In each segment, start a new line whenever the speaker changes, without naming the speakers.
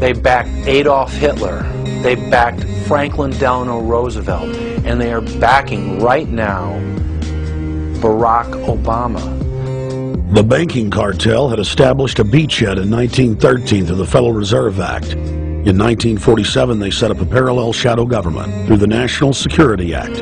They backed Adolf Hitler. They backed Franklin Delano Roosevelt. And they are backing right now Barack Obama.
The banking cartel had established a beachhead in 1913 through the Federal Reserve Act. In 1947, they set up a parallel shadow government through the National Security Act.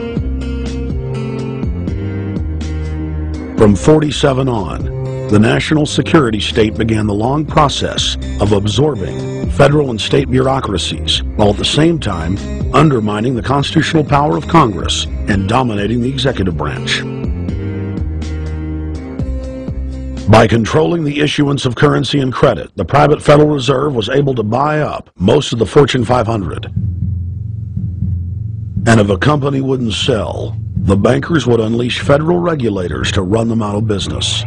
From 47 on, the national security state began the long process of absorbing federal and state bureaucracies, while at the same time undermining the constitutional power of Congress and dominating the executive branch. By controlling the issuance of currency and credit, the private Federal Reserve was able to buy up most of the Fortune 500. And if a company wouldn't sell, the bankers would unleash federal regulators to run them out of business.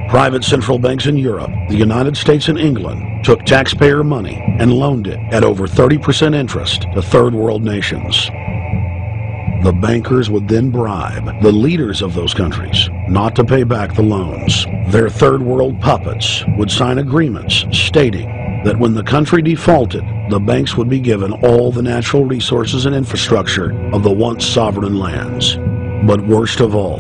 Private central banks in Europe, the United States, and England took taxpayer money and loaned it at over 30% interest to third world nations. The bankers would then bribe the leaders of those countries not to pay back the loans. Their third world puppets would sign agreements stating that when the country defaulted, the banks would be given all the natural resources and infrastructure of the once sovereign lands. But worst of all,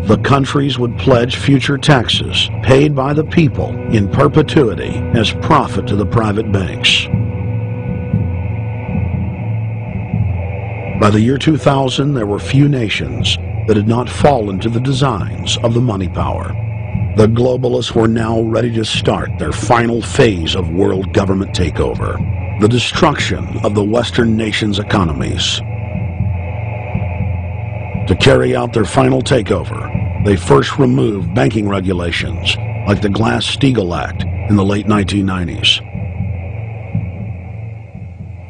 the countries would pledge future taxes paid by the people in perpetuity as profit to the private banks. By the year 2000, there were few nations that had not fallen to the designs of the money power. The globalists were now ready to start their final phase of world government takeover, the destruction of the Western nations' economies. To carry out their final takeover, they first removed banking regulations like the Glass-Steagall Act in the late 1990s.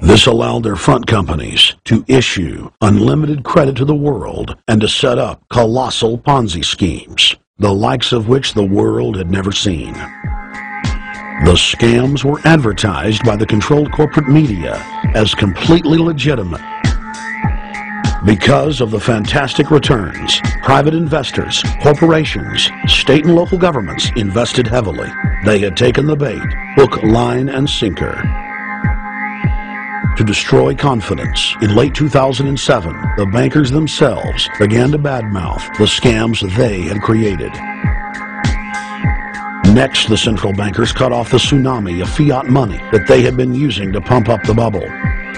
This allowed their front companies to issue unlimited credit to the world and to set up colossal Ponzi schemes, the likes of which the world had never seen. The scams were advertised by the controlled corporate media as completely legitimate. Because of the fantastic returns, private investors, corporations, state and local governments invested heavily. They had taken the bait, hook, line, and sinker. To destroy confidence, in late 2007, the bankers themselves began to badmouth the scams they had created. Next, the central bankers cut off the tsunami of fiat money that they had been using to pump up the bubble.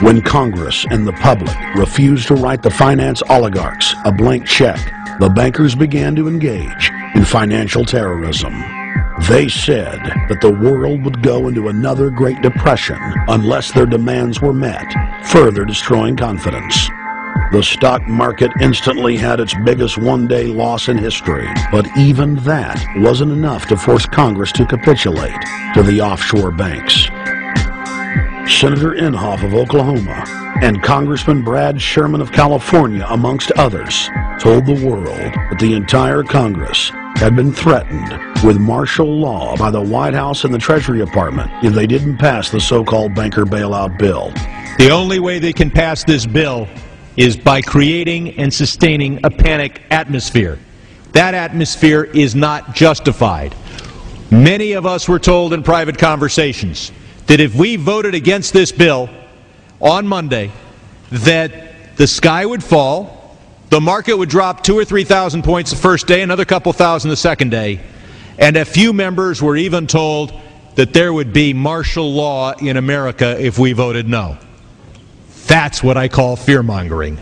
When Congress and the public refused to write the finance oligarchs a blank check, the bankers began to engage in financial terrorism. They said that the world would go into another Great Depression unless their demands were met, further destroying confidence. The stock market instantly had its biggest one-day loss in history, but even that wasn't enough to force Congress to capitulate to the offshore banks. Senator Inhofe of Oklahoma and Congressman Brad Sherman of California, amongst others, told the world that the entire Congress had been threatened with martial law by the White House and the Treasury Department if they didn't pass the so-called banker bailout bill.
The only way they can pass this bill is by creating and sustaining a panic atmosphere. That atmosphere is not justified. Many of us were told in private conversations that if we voted against this bill on Monday, that the sky would fall, the market would drop 2,000 or 3,000 points the first day, another couple thousand the second day, and a few members were even told that there would be martial law in America if we voted no. That's what I call fear-mongering.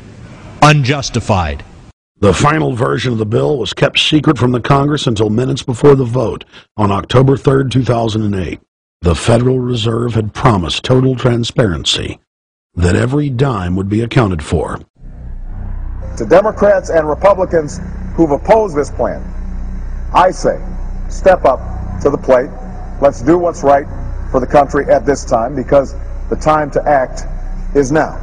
Unjustified.
The final version of the bill was kept secret from the Congress until minutes before the vote on October 3, 2008. The Federal Reserve had promised total transparency, that every dime would be accounted for.
To Democrats and Republicans who've opposed this plan, I say, step up to the plate. Let's do what's right for the country at this time, because the time to act is now.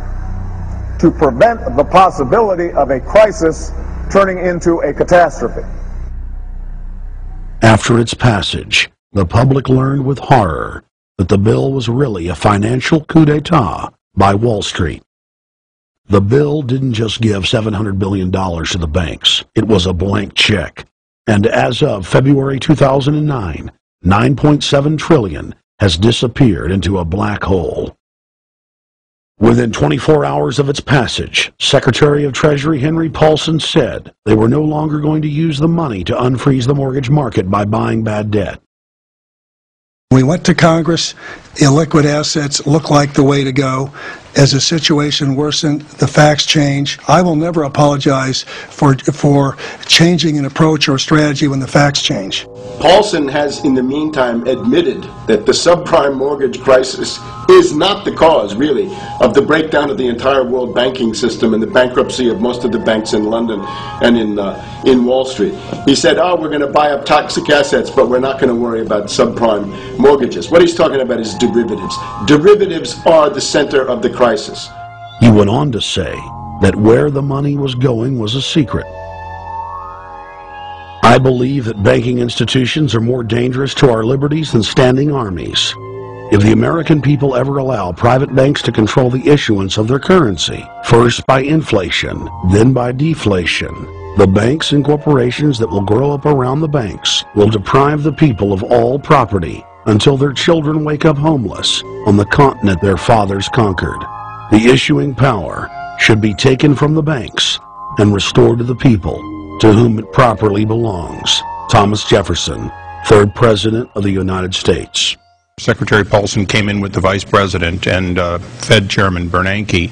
To prevent the possibility of a crisis turning into a catastrophe.
After its passage, the public learned with horror that the bill was really a financial coup d'etat by Wall Street. The bill didn't just give $700 billion to the banks. It was a blank check. And as of February 2009, $9.7 trillion has disappeared into a black hole. Within 24 hours of its passage, Secretary of Treasury Henry Paulson said they were no longer going to use the money to unfreeze the mortgage market by buying bad debt.
We went to Congress. Illiquid assets look like the way to go. As the situation worsened, the facts change. I will never apologize for changing an approach or strategy when the facts change.
Paulson has, in the meantime, admitted that the subprime mortgage crisis is not the cause, really, of the breakdown of the entire world banking system and the bankruptcy of most of the banks in London and in Wall Street. He said, oh, we're going to buy up toxic assets, but we're not going to worry about subprime mortgages. What he's talking about is derivatives. Derivatives are the center of the crisis.
He went on to say that where the money was going was a secret. I believe that banking institutions are more dangerous to our liberties than standing armies. If the American people ever allow private banks to control the issuance of their currency, first by inflation, then by deflation, the banks and corporations that will grow up around the banks will deprive the people of all property until their children wake up homeless on the continent their fathers conquered. The issuing power should be taken from the banks and restored to the people to whom it properly belongs. Thomas Jefferson, 3rd President of the United States.
Secretary Paulson came in with the Vice President and Fed Chairman Bernanke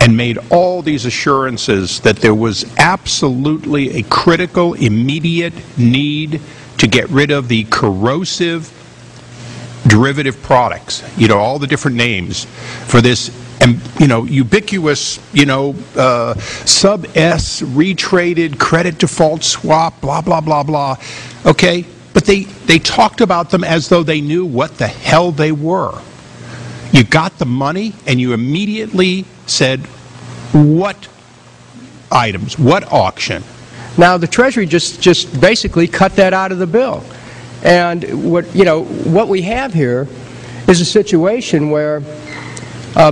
and made all these assurances that there was absolutely a critical, immediate need to get rid of the corrosive derivative products, all the different names for this, ubiquitous, sub-S, retraded credit default swap, blah, blah, blah, blah, okay? But they talked about them as though they knew what the hell they were. You got the money and you immediately said, what items, what auction?
Now the Treasury just basically cut that out of the bill. And what we have here is a situation where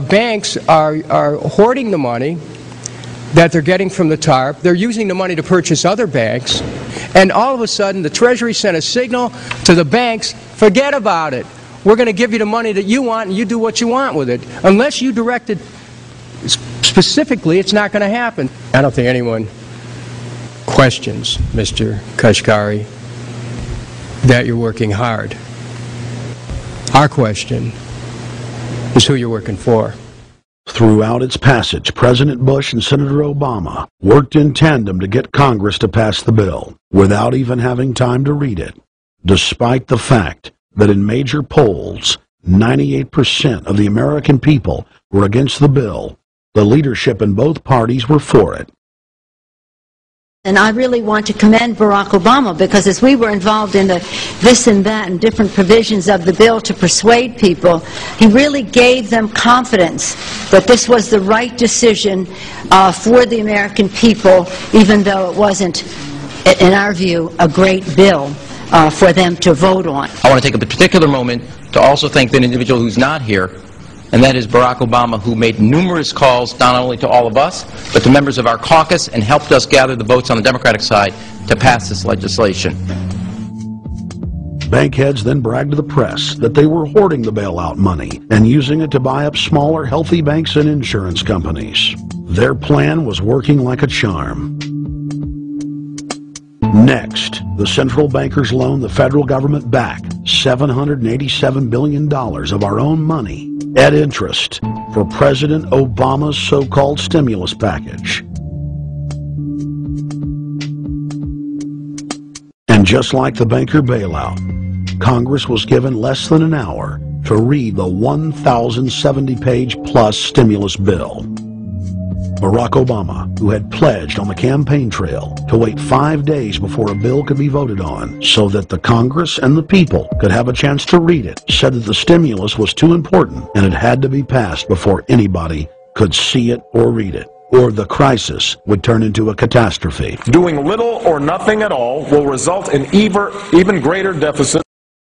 banks are hoarding the money that they're getting from the TARP. They're using the money to purchase other banks. And all of a sudden, the Treasury sent a signal to the banks, forget about it. We're going to give you the money that you want, and you do what you want with it. Unless you direct it specifically, it's not going to happen. I don't think anyone questions, Mr. Kashkari, that you're working hard. Our question is who you're working for.
Throughout its passage, President Bush and Senator Obama worked in tandem to get Congress to pass the bill without even having time to read it, despite the fact that in major polls, 98% of the American people were against the bill. The leadership in both parties were for it.
And I really want to commend Barack Obama, because as we were involved in the this and that and different provisions of the bill to persuade people, he really gave them confidence that this was the right decision for the American people, even though it wasn't, in our view, a great bill for them to vote on.
I want to take a particular moment to also thank an individual who's not here, and that is Barack Obama, who made numerous calls not only to all of us, but to members of our caucus, and helped us gather the votes on the Democratic side to pass this legislation.
Bank heads then bragged to the press that they were hoarding the bailout money and using it to buy up smaller, healthy banks and insurance companies. Their plan was working like a charm. Next, the central bankers loaned the federal government back $787 billion of our own money at interest for President Obama's so-called stimulus package. And just like the banker bailout, Congress was given less than an hour to read the 1,070-page plus stimulus bill. Barack Obama, who had pledged on the campaign trail to wait 5 days before a bill could be voted on so that the Congress and the people could have a chance to read it, said that the stimulus was too important and it had to be passed before anybody could see it or read it, or the crisis would turn into a catastrophe.
Doing little or nothing at all will result in even greater deficit.